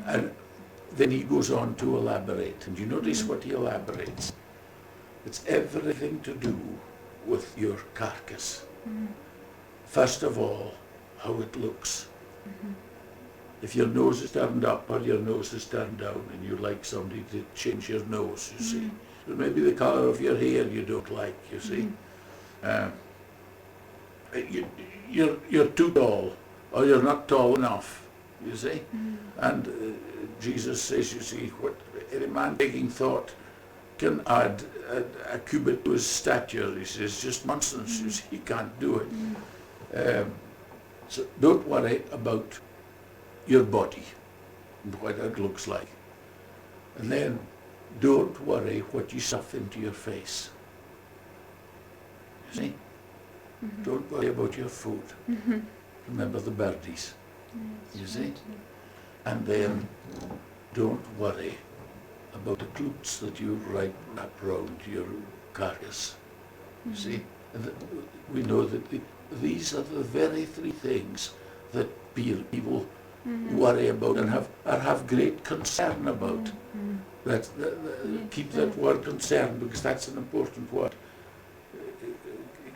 And then he goes on to elaborate, and you notice what he elaborates. It's everything to do with your carcass. First of all, how it looks. If your nose is turned up or your nose is turned down and you like somebody to change your nose, you see. Or maybe the colour of your hair you don't like, you see. You're too tall, or you're not tall enough, you see. And Jesus says, you see, what any man taking thought can add a cubit to his stature. He says, just nonsense, you see, he can't do it. So don't worry about your body and what it looks like. And then don't worry what you stuff into your face. You see? Don't worry about your food. Remember the birdies. You see? And then don't worry about the cloots that you wrap round your carcass. You see? And we know that these are the very three things that people worry about and have great concern about. Keep that word concern, because that's an important word.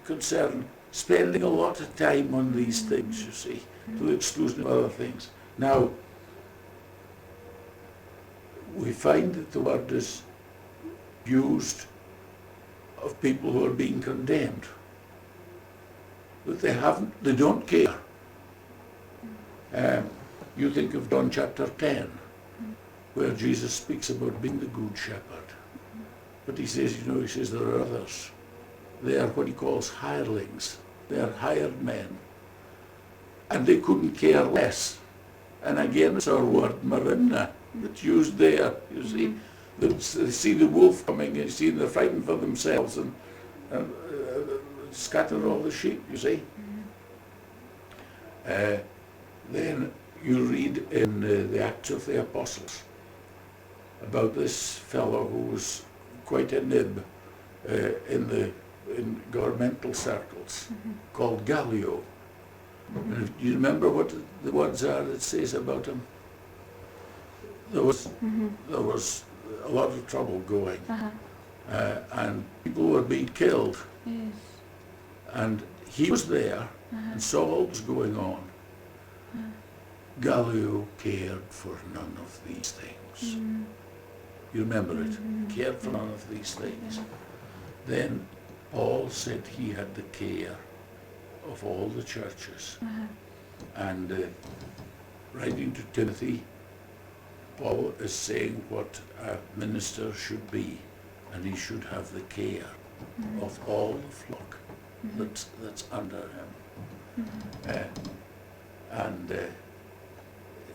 Concern, spending a lot of time on these things, you see, to the exclusion of other things. Now, we find that the word is used of people who are being condemned, but they don't care. You think of John chapter 10, where Jesus speaks about being the good shepherd. But he says, he says there are others. They are what he calls hirelings. They are hired men. And they couldn't care less. And again, it's our word, marimna, that's used there, you see. They see the wolf coming, you see, they're frightened for themselves and scatter all the sheep, you see. Then you read in the Acts of the Apostles about this fellow who was quite a nib in governmental circles, called Gallio. And do you remember what the words are it says about him? There was a lot of trouble going, and people were being killed. Yes. And he was there and saw what was going on. Gallio cared for none of these things. You remember it? Cared for none of these things. Then Paul said he had the care of all the churches. And writing to Timothy, Paul is saying what a minister should be, and he should have the care of all the flock that's under him.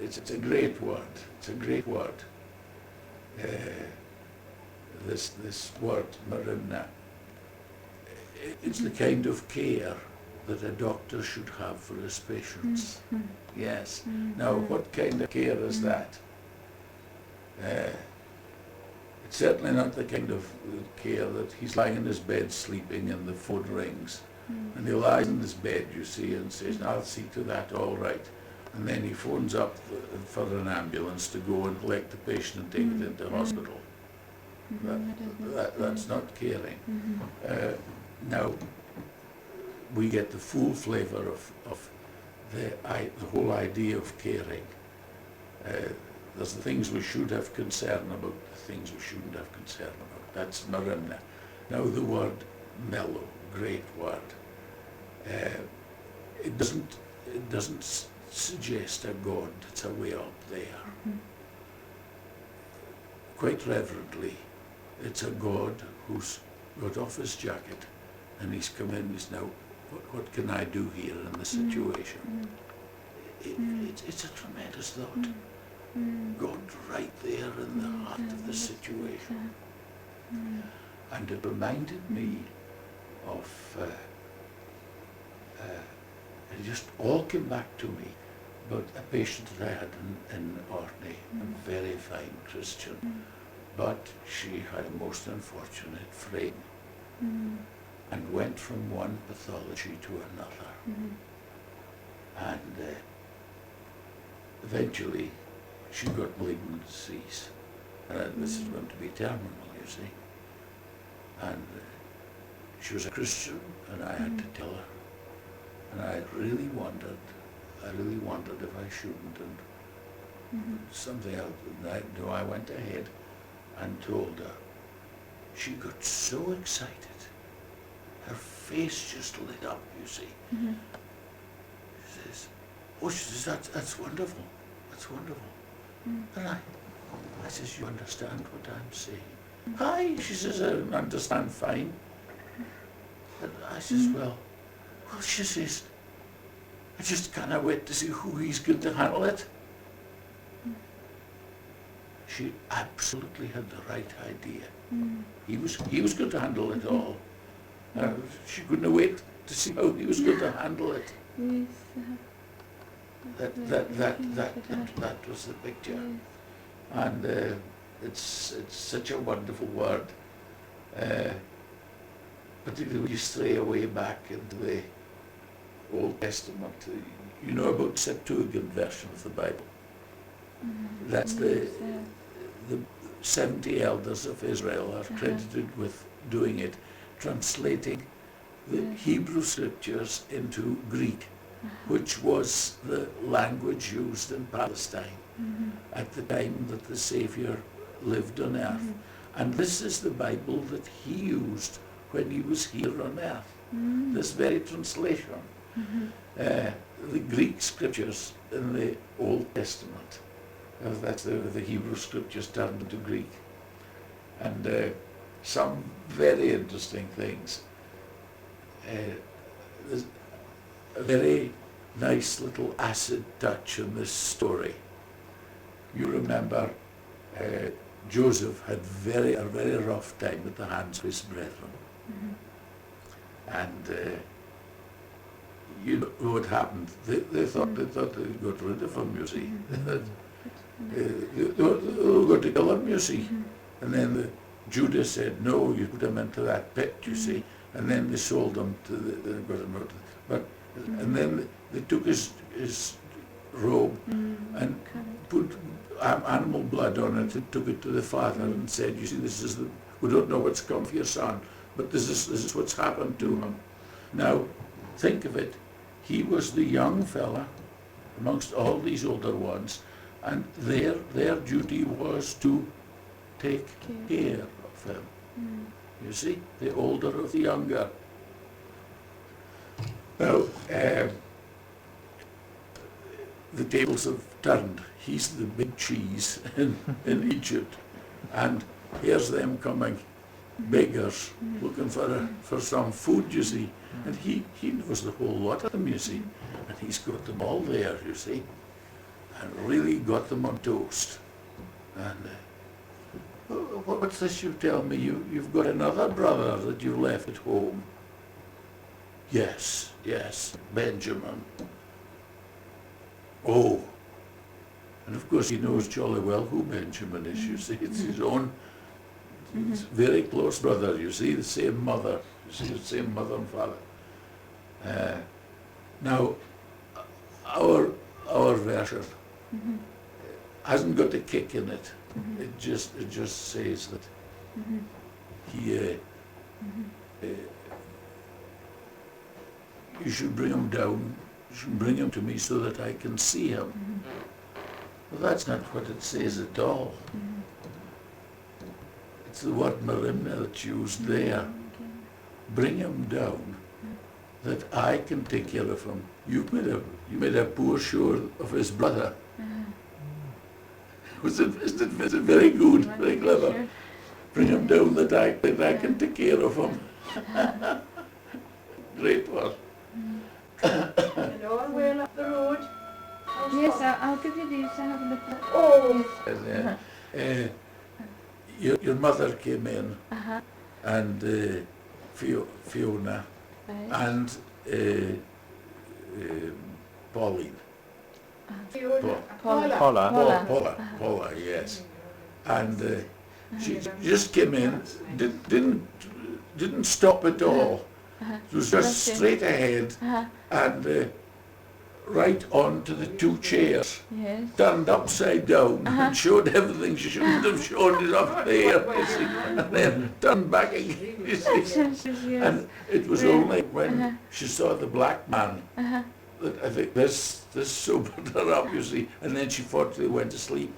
It's a great word. It's a great word. This word, marimna, it's the kind of care that a doctor should have for his patients. Yes. Now, what kind of care is that? It's certainly not the kind of care that he's lying in his bed sleeping and the phone rings. And he lies in his bed, you see, and says, I'll see to that, all right. And then he phones up for an ambulance to go and collect the patient and take it into hospital. That's not caring. Now, we get the full flavour of the whole idea of caring. There's the things we should have concern about, the things we shouldn't have concern about. That's marimna. Now the word mellow, great word. It doesn't suggest a God that's away up there. Quite reverently, it's a God who's got off his jacket and he's come in. He's now, what can I do here in the situation? It's a tremendous thought. God right there in the heart of the situation. And it reminded me of, it just all came back to me about a patient that I had in Orkney, a very fine Christian, but she had a most unfortunate frame and went from one pathology to another. And eventually she got malignant disease. And this is going to be terminal, you see. And she was a Christian, and I had to tell her. And I really wondered if I shouldn't. And something else. And I went ahead and told her. She got so excited. Her face just lit up, you see. She says, oh, she says, that's wonderful. That's wonderful. And I says, you understand what I'm saying? Aye, she says, I understand fine. And I says, well, she says, I just can't wait to see who he's going to handle it. She absolutely had the right idea. He was going to handle it all. She couldn't wait to see how he was going to handle it. That was the picture. And it's such a wonderful word. Particularly when you stray away back into the Old Testament. You know about the Septuagint version of the Bible. That's the 70 elders of Israel are credited with doing it, translating the Hebrew scriptures into Greek, which was the language used in Palestine at the time that the Saviour lived on earth. And this is the Bible that he used when he was here on earth, this very translation. The Greek scriptures in the Old Testament, that's the Hebrew scriptures turned into Greek. And some very interesting things. There's a very nice little acid touch in this story. You remember Joseph had a very rough time at the hands of his brethren. And you know what happened? They thought they got rid of him, you see. They were going to kill him, you see. And then Judah said, no, you put him into that pit, you see. And then they sold him to they got him out. And then they took his robe and put animal blood on it and took it to the father and said, you see, we don't know what's come for your son, but this is what's happened to him. Now, think of it. He was the young fella amongst all these older ones, and their duty was to take care of him. You see, the older of the younger. Now, the tables have turned. He's the big cheese in Egypt, and here's them coming, beggars, looking for some food, you see. And he knows the whole lot of them, you see. And he's got them all there, you see. And really got them on toast. And what's this you tell me? You've got another brother that you left at home. Yes, Benjamin. Oh. And of course he knows jolly well who Benjamin is, you see. It's his own, his very close brother, you see, the same mother. You see, the same mother and father. Now, our version hasn't got a kick in it. It just says that he you should bring him down. You should bring him to me so that I can see him. Well, that's not what it says at all. It's the word marimna that's used there. Bring him down, that I can take care of him. You made a poor show of his brother. Isn't it very good, very clever? Sure. Bring him down that I can take care of him. Great word. Hello, well up the road. Yes, I'll give you these to have a look at. Oh! Yes. Your mother came in, and Fiona, and Pauline. Paula, yes. And she just came in, didn't stop at all. It was just straight ahead, and right onto the two chairs, Yes. turned upside down, and showed everything she shouldn't have shown it up there, you see, and then turned back again, you see. Yes. And it was only when she saw the black man that I think this sobered her up, you see, and then she fortunately went to sleep.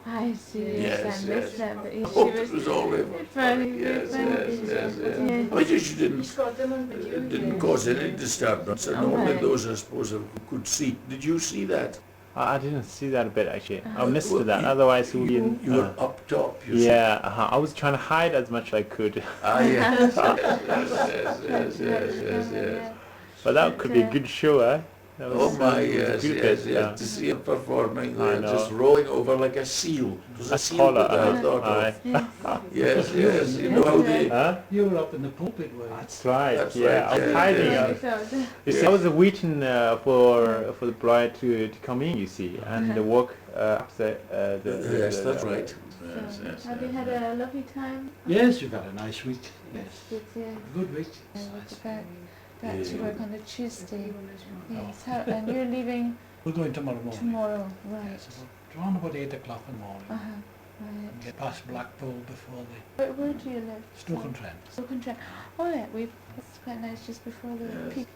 I see. Yes, I missed that, but yes, I hope she it was was all over. very Yes. Yes. I guess she didn't He's got them on video. didn't cause any disturbance, and Oh, only right. those, I suppose, who could see. Did you see that? I didn't see that bit actually. I missed Well, that. you- Otherwise, we You were up top, you see. yeah. I was trying to hide as much as I could, Ah, yes. Yes. but that could be a good show, eh? That Oh my, a yes, good yes, bit, yes. To see him performing I there, know. just rolling over like a seal. It was a A seal collar, that I thought aye. of. Yes. You know how they... Huh? You were up in the pulpit way. That's right. That's yeah, right, I was yeah, hiding. yeah. You see, I was waiting for the bride to come in. You see, and walk up the. Yes, that's right. Yes. Have you had a lovely time? Yes, you've had a nice week. Yes. Yeah. A good week. Back to work on the Tuesday. Yes. And you're leaving We're going tomorrow morning. tomorrow, right? Yes, around about 8 o'clock in the morning. Right. And get past Blackpool before the Where do you live? Stoke-on-Trent. Stoke-on-Trent. Oh yeah, it's quite nice just before the peak.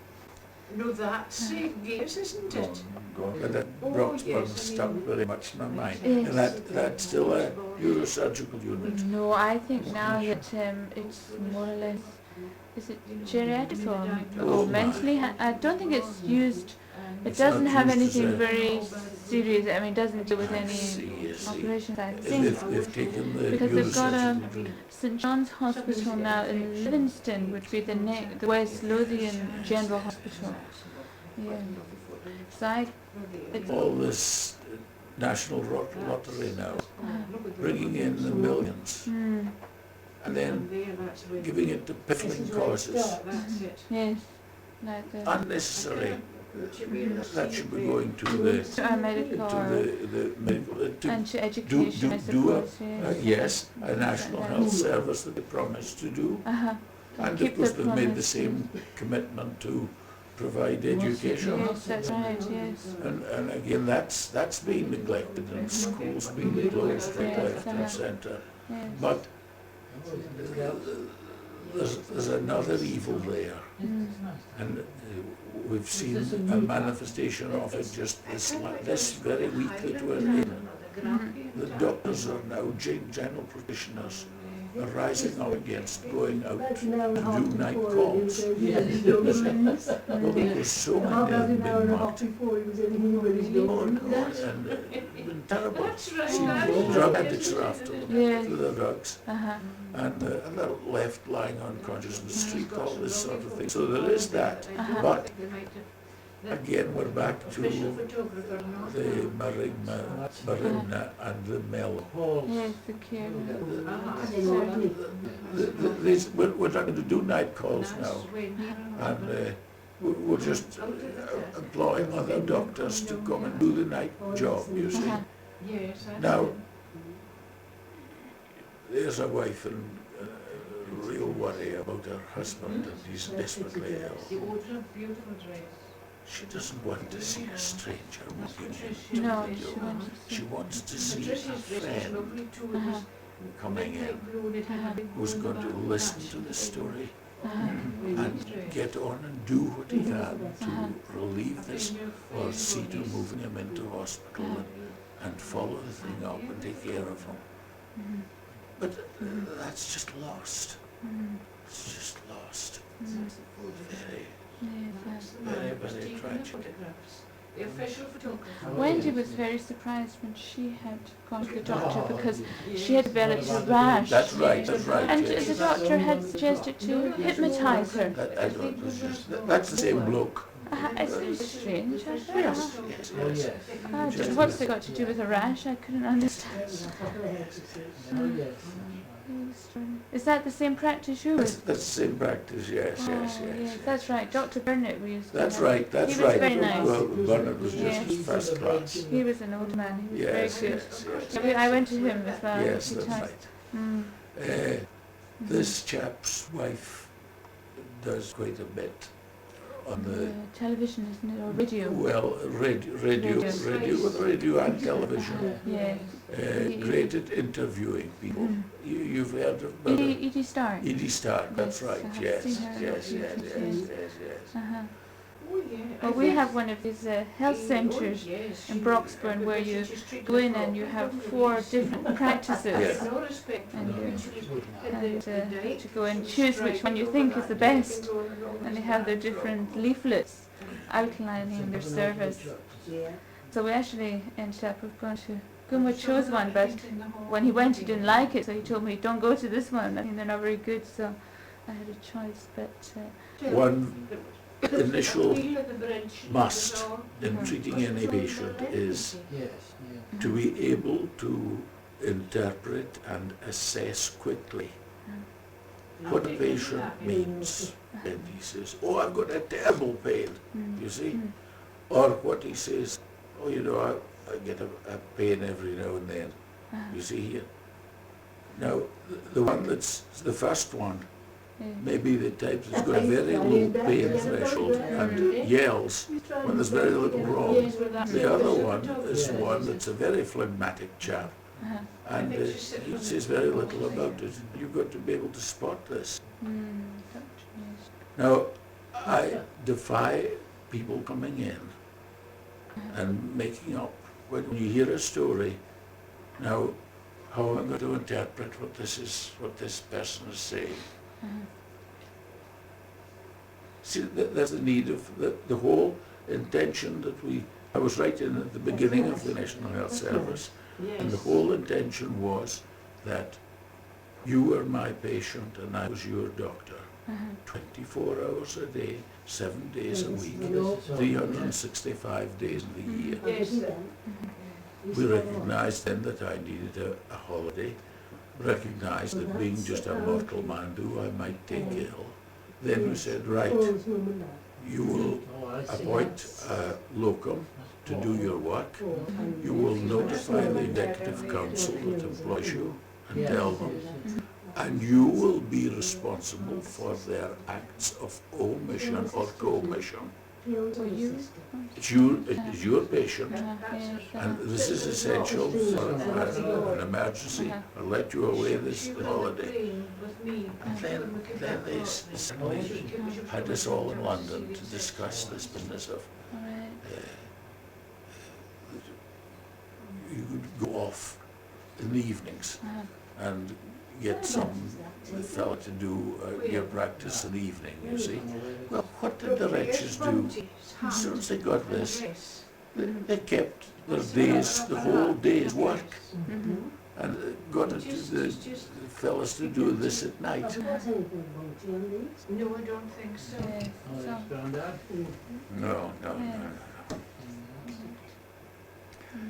No, that's St. Gabe's, isn't it? But that Broxburn stuck very much in my mind. Yes. And that's still a neurosurgical unit. No, I think now that it's more or less, is it geriatric or mentally? I don't think it's used. It It's doesn't not have used as anything a- very serious. I mean, it doesn't deal with I any see. operations. I And think they've taken the because they've got neurosurgical St John's Hospital now in Livingston, would be the West Lothian General Hospital. Yeah. So it's all this national lottery now, bringing in the millions, and then giving it to piffling causes, yes, like the unnecessary. That should be going to the to our medical the medical and to education, I do suppose. yes, a national health service that they promised to do, and Keep of course the they've made the promise. same commitment to provide education. Yes, that's right. Yes. And again, that's being neglected, and schools being closed right, left, and centre. Yes. But there's another evil there, and we've seen a manifestation of it just this very week that we're in. The doctors are now general practitioners are rising up against going out to do night calls. Well, because so many have been marked. Oh no, and it's been terrible. That's right, See, that's drug right, addicts isn't are it? after them, Yes. for their drugs, Uh-huh. and they're left lying unconscious in the street, all this sort of thing. So there is that, but again, we're back to the Marigna and the Mel. Yes, the care. We're not going to do night calls now, and we're just employing other doctors to come and do the night job, you see. Yes. Now, there's a wife in real worry about her husband, and he's desperately ill. Beautiful dress. She doesn't want to see a stranger walking in. No, she wants to She wants to see Dress a is very friend lovely too. coming in who's going to listen to the story and get on and do what he can to relieve this, or see to moving him into hospital and follow the thing up and take care of him. But that's just lost. It's just lost. Very, very tragic. The official photographer. Wendy was very surprised when she had gone to the doctor because she had developed a rash. That's right, And yes. the doctor had suggested to hypnotise her. I don't, that's the same bloke. It's very strange. I thought, Yes. what's it got to do with a rash? I couldn't understand. Is that the same practice you That's with? the same practice, yes. That's right. Dr. Burnett we used to That's have. right, He was right. very nice. Well, Bernard was Yes. just first class. He was an old man. He was Yes, very good. yes. I went to him as well. Yes, a few that's times. right. This chap's wife does quite a bit on the television, isn't it, or radio? well, radio and television. Yeah. Great at interviewing people. You've heard of Edie Stark. Edie Stark, that's Yes, right. I have Yes, seen her in yes, a yes, few yes, things, yes. Uh-huh. Oh, yeah. Well, we have one of these health centres yes, in Broxburn where you go in and you have 4 different practices. Yeah. No respect. And you And to go and choose which one you think is the best. And they have their different leaflets outlining their service. So we actually ended up with going to Gunwood chose one, but when he went he didn't like it, so he told me, don't go to this one, I think they're not very good, so I had a choice. But One initial must in Mhm. treating any patient is to be able to interpret and assess quickly what a patient means. And he says, oh, I've got a terrible pain, you see? Or what he says, oh, you know, I get a pain every now and then, you see here. Now, the one that's the first one, maybe the type that's got a very low pain threshold and yells when there's very little wrong. The other one is one that's a very phlegmatic chap, and he says very little about it. You've got to be able to spot this. Now, I defy people coming in and making up, when you hear a story, now, how am I going to interpret what this person is saying? See, there's the need of the whole intention that I was writing at the beginning of the National Health Service, and the whole intention was that you were my patient and I was your doctor. 24 hours a day, 7 days a week, 365 days in the year. We recognised then that I needed a holiday, recognised that being just a mortal man who I might take ill. Then we said, right, you will appoint a locum to do your work. You will notify the executive council that employs you and tell them, and you will be responsible for their acts of omission or commission. It's your patient, and this is essential for an emergency. I'll let you away this holiday. And then they suddenly had us all in London to discuss this business of you could go off in the evenings and get some fella to do your practice in the evening, you see. Well, what did the wretches do? As soon as they got this, they kept their days, the whole day's work, and got it to the fellas to do this at night. No, I don't think so. No.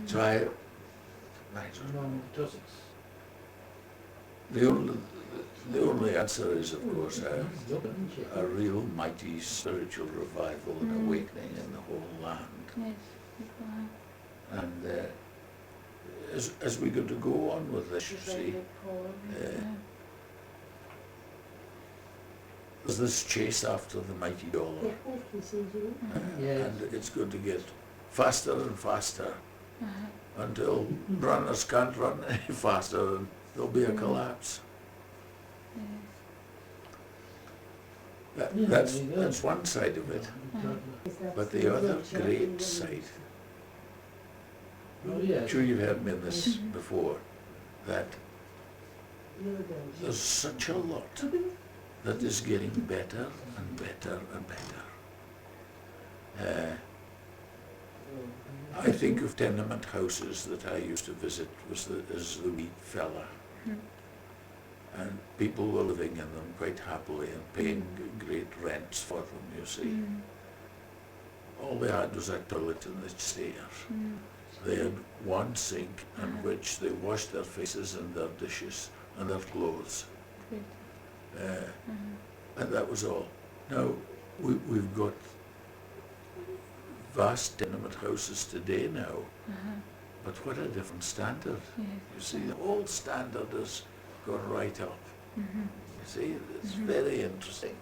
So I don't know. The only answer is, of course, a real mighty spiritual revival and awakening in the whole land. And as we go to go on with this, you see, there's this chase after the mighty dollar, and it's going to get faster and faster until runners can't run any faster, and there'll be a collapse. That's one side of it. But the other great side, I'm sure you've heard me in this before, that there's such a lot that is getting better and better and better. I think of tenement houses that I used to visit as the wee fella. And people were living in them quite happily and paying great rents for them, you see. All they had was a toilet in the stairs. They had one sink in which they washed their faces and their dishes and their clothes. And that was all. Now, we've got vast tenement houses today now, but what a different standard. You see, the whole standard has gone right up. You see, it's very interesting.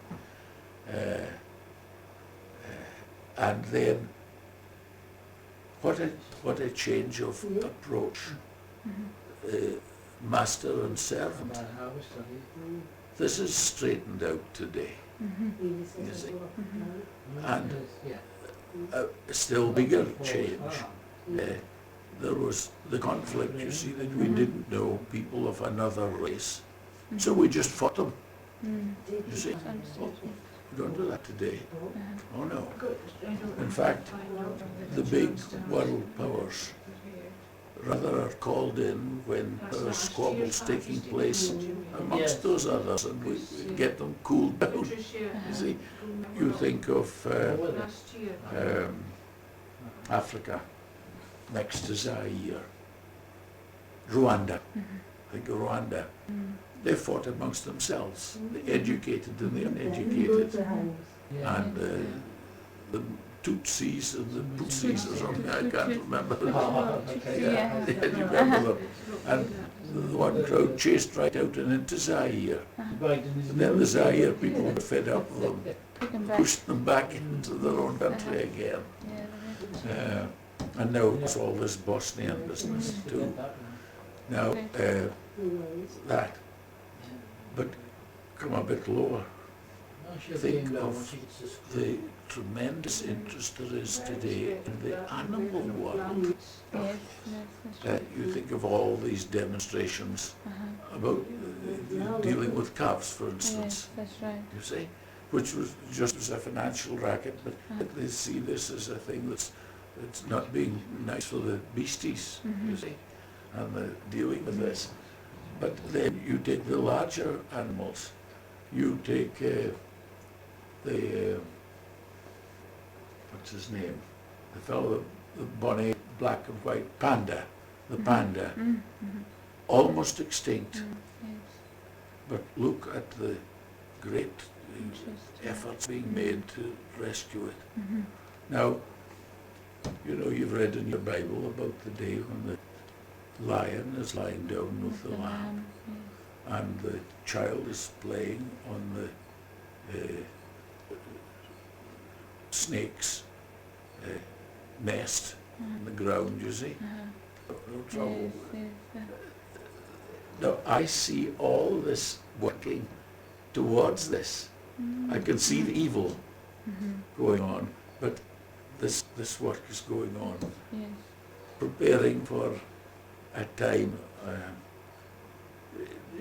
And then what a change of approach, master and servant. This is straightened out today, you see, and a still bigger change. There was the conflict, you see, that we didn't know people of another race, so we just fought them, you see. We don't do that today. Oh no. In fact, the big world powers rather are called in when there are squabbles taking place amongst those others, and we get them cooled down. You see, you think of Africa next to Zaire, Rwanda. Think of Rwanda. They fought amongst themselves, the educated and the uneducated, and the Tutsis and the Putsis or something, I can't remember. Yeah, you remember them. And the one crowd chased right out and into Zaire. And then the Zaire people were fed up with them, pushed them back into their own country again. And now it's all this Bosnian business too. Now, that. But come a bit lower. Think of the tremendous interest there is today in the animal world. You think of all these demonstrations about dealing with calves, for instance. That's right. You see, which was just as a financial racket, but they see this as a thing that's it's not being nice for the beasties, you see, and dealing with this. But then you take the larger animals. You take the what's his name? The fellow, the bonny black and white panda, the panda, almost extinct. But look at the great efforts being made to rescue it. Now, you know, you've read in your Bible about the day when the lion is lying down with the lamb, and the child is playing on the snake's nest on the ground, you see. No trouble. Now, I see all this working towards this. I can see the evil going on, but this work is going on, preparing for a time.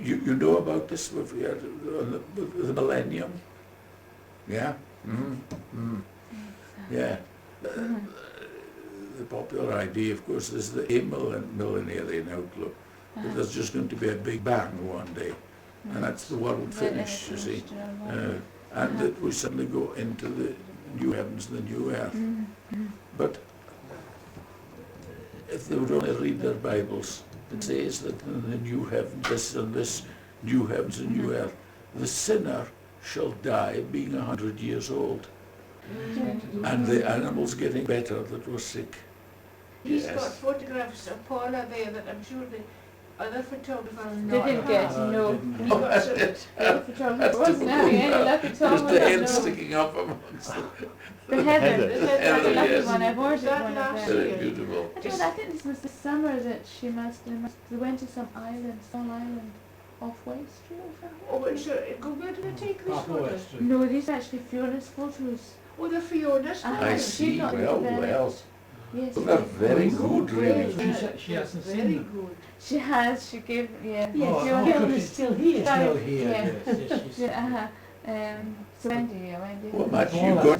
You know about this with the millennium? Yeah? Yeah. The popular idea, of course, is the millenarian outlook. That there's just going to be a big bang one day, and that's the world finished, you see. And that we suddenly go into the new heavens, the new earth. But if they would only read their Bibles, it says that in the new heaven, this and this, new heavens and new earth, the sinner shall die being 100 years old. And the animals getting better that were sick. He's got photographs of Paula there that I'm sure the other photographers Didn't get to know. He got some, The photographer wasn't having any luck at all. Just the head sticking up amongst them. The heather. the That's heather, the lucky yes. one. I've ordered That one of last them. Very year. beautiful. I think this was the summer that they went to some island, small island, off White Street or something. Oh, but sure, where did I take these photos? No, these are actually Fiona's photos. Oh, the Fiona's I I photos. see, got well, the well. Yes. They're very good, really. She hasn't seen Very them. good. She has. She gave. Yeah. Oh, Fiona. Fiona's still here. Still here, Yeah. yes, she's- Yeah, so Wendy. Well, Matt,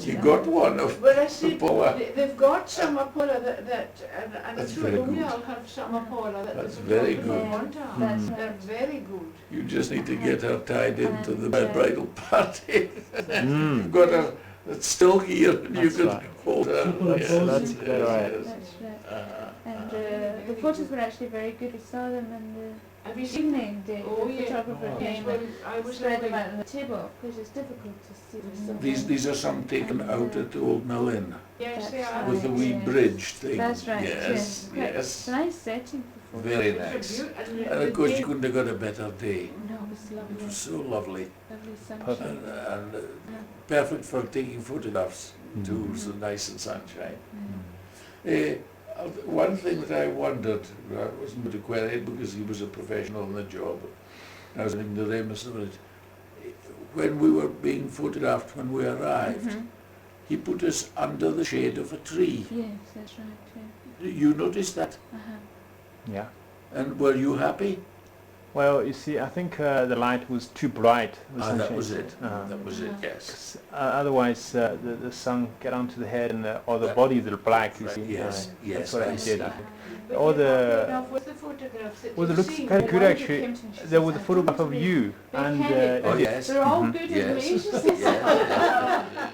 you got one of But I said, Paula. they've got some of Paula and I'm That's sure very we good. all have some of Paula that That's the very photographer good. want to have. That's They're right. very good. You just need to get her tied into the bridal party. Mm. You've got her, it's still here, and you That's can right. hold her. People Yes, That's yes, very right. yes. That's right. And the photos were actually very good. We saw them in Have you the seen them? evening day. Oh, The yeah. photographer Oh, Yes, came well, and I was spread them away. out on the table because it's difficult to see. There's so These many. are some taken out at the Old Mill Inn Yes, they That's are. right. with the wee Yes. bridge thing. That's right. Yes, Quite- It's yes. a nice setting for photos. Very It's a nice. beaut- And of course, you couldn't have got a better day. No, it was It lovely. was so lovely Lovely and, sunshine. and perfect for taking photographs. to the nice and sunshine. Yeah. One thing that I wondered, I wasn't going to query it because he was a professional in the job, I was in the Ramus of it. When we were being photographed when we arrived, he put us under the shade of a tree. Yes, that's right. Yeah. You noticed that? Yeah. And were you happy? Well, you see, I think the light was too bright. The That sunshine. was it. That was it, yes. Otherwise, the sun get onto the head and or the body is black. You Right, see. yes, yes, That's what I I did. see. But All you're the happy enough with the photographs that well, it you've looks seen? very The good one that actually. came to me, she There was says, a "I photograph don't of really you They and had it. Oh, yes. They're all Mhm. good Yes. information. Yeah.